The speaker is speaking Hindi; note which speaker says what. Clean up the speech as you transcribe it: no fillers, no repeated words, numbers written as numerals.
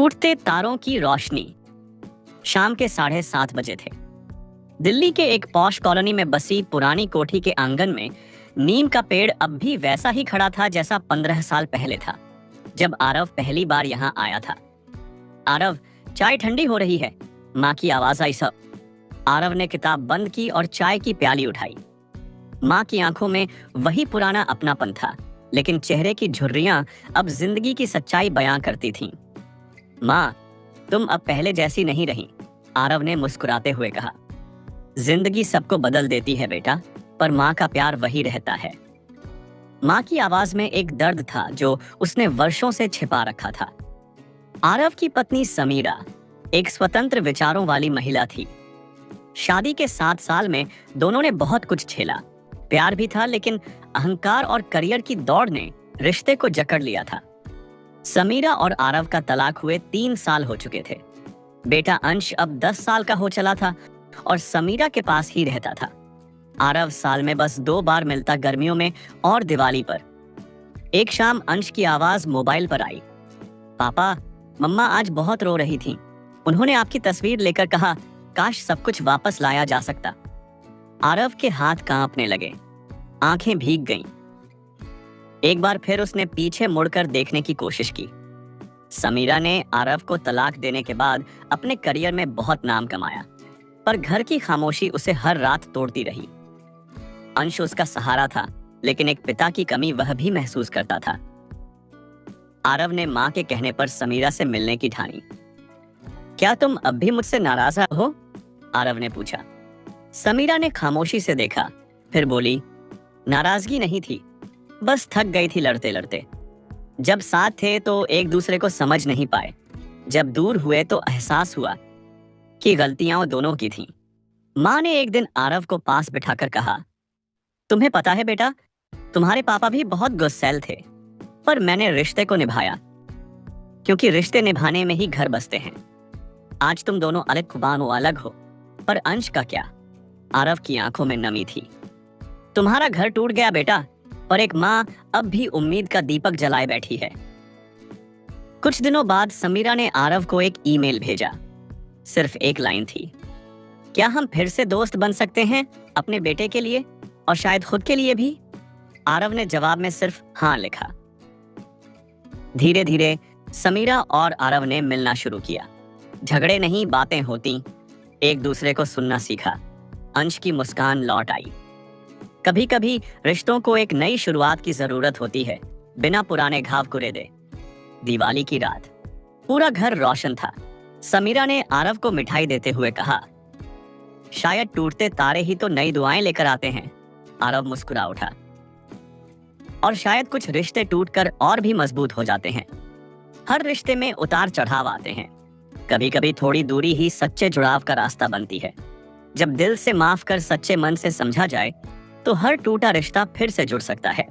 Speaker 1: टूटते तारों की रोशनी। शाम के 7:30 बजे थे। दिल्ली के एक पॉश कॉलोनी में बसी पुरानी कोठी के आंगन में नीम का पेड़ अब भी वैसा ही खड़ा था जैसा 15 साल पहले था, जब आरव पहली बार यहाँ आया था। आरव, चाय ठंडी हो रही है, माँ की आवाज आई। सब आरव ने किताब बंद की और चाय की प्याली उठाई। माँ की आंखों में वही पुराना अपनापन था, लेकिन चेहरे की झुर्रियां अब जिंदगी की सच्चाई बयां करती थीं। माँ, तुम अब पहले जैसी नहीं रही, आरव ने मुस्कुराते हुए कहा। जिंदगी सबको बदल देती है बेटा, पर माँ का प्यार वही रहता है। माँ की आवाज में एक दर्द था जो उसने वर्षों से छिपा रखा था। आरव की पत्नी समीरा एक स्वतंत्र विचारों वाली महिला थी। शादी के 7 साल में दोनों ने बहुत कुछ झेला। प्यार भी था, लेकिन अहंकार और करियर की दौड़ ने रिश्ते को जकड़ लिया था। समीरा और आरव का तलाक हुए 3 साल हो चुके थे। बेटा अंश अब 10 साल का हो चला था और समीरा के पास ही रहता था। आरव साल में बस 2 बार मिलता, गर्मियों में और दिवाली पर। एक शाम अंश की आवाज मोबाइल पर आई। पापा, मम्मा आज बहुत रो रही थी। उन्होंने आपकी तस्वीर लेकर कहा, काश सब कुछ वापस लाया जा सकता। आरव के हाथ कांपने लगे, आंखें भीग गईं। एक बार फिर उसने पीछे मुड़कर देखने की कोशिश की। समीरा ने आरव को तलाक देने के बाद अपने करियर में बहुत नाम कमाया, पर घर की खामोशी उसे हर रात तोड़ती रही। अंश उसका सहारा था, लेकिन एक पिता की कमी वह भी महसूस करता था। आरव ने माँ के कहने पर समीरा से मिलने की ठानी। क्या तुम अब भी मुझसे नाराज हो? आरव ने पूछा। समीरा ने खामोशी से देखा, फिर बोली, नाराजगी नहीं थी, बस थक गई थी लड़ते लड़ते। जब साथ थे तो एक दूसरे को समझ नहीं पाए, जब दूर हुए तो एहसास हुआ कि गलतियां दोनों की थीं। माँ ने एक दिन आरव को पास बिठाकर कहा, तुम्हें पता है बेटा, तुम्हारे पापा भी बहुत गुस्सैल थे, पर मैंने रिश्ते को निभाया, क्योंकि रिश्ते निभाने में ही घर बसते हैं। आज तुम दोनों अलग खुबानो अलग हो, पर अंश का क्या? आरव की आंखों में नमी थी। तुम्हारा घर टूट गया बेटा, पर एक माँ अब भी उम्मीद का दीपक जलाए बैठी है। कुछ दिनों बाद समीरा ने आरव को एक ईमेल भेजा। सिर्फ एक लाइन थी, क्या हम फिर से दोस्त बन सकते हैं, अपने बेटे के लिए और शायद खुद के लिए भी? आरव ने जवाब में सिर्फ हाँ लिखा। धीरे धीरे समीरा और आरव ने मिलना शुरू किया। झगड़े नहीं, बातें होती, एक दूसरे को सुनना सीखा। अंश की मुस्कान लौट आई। कभी कभी रिश्तों को एक नई शुरुआत की जरूरत होती है, बिना पुराने घाव कुरेदे। दिवाली की रात, पूरा घर रोशन था। समीरा ने आरव को मिठाई देते हुए कहा, शायद टूटते तारे ही तो नई दुआएं लेकर आते हैं। आरव मुस्कुरा उठा। और शायद कुछ रिश्ते टूटकर और भी मजबूत हो जाते हैं। हर रिश्ते में उतार चढ़ाव आते हैं। कभी कभी थोड़ी दूरी ही सच्चे जुड़ाव का रास्ता बनती है। जब दिल से माफ कर सच्चे मन से समझा जाए, तो हर टूटा रिश्ता फिर से जुड़ सकता है।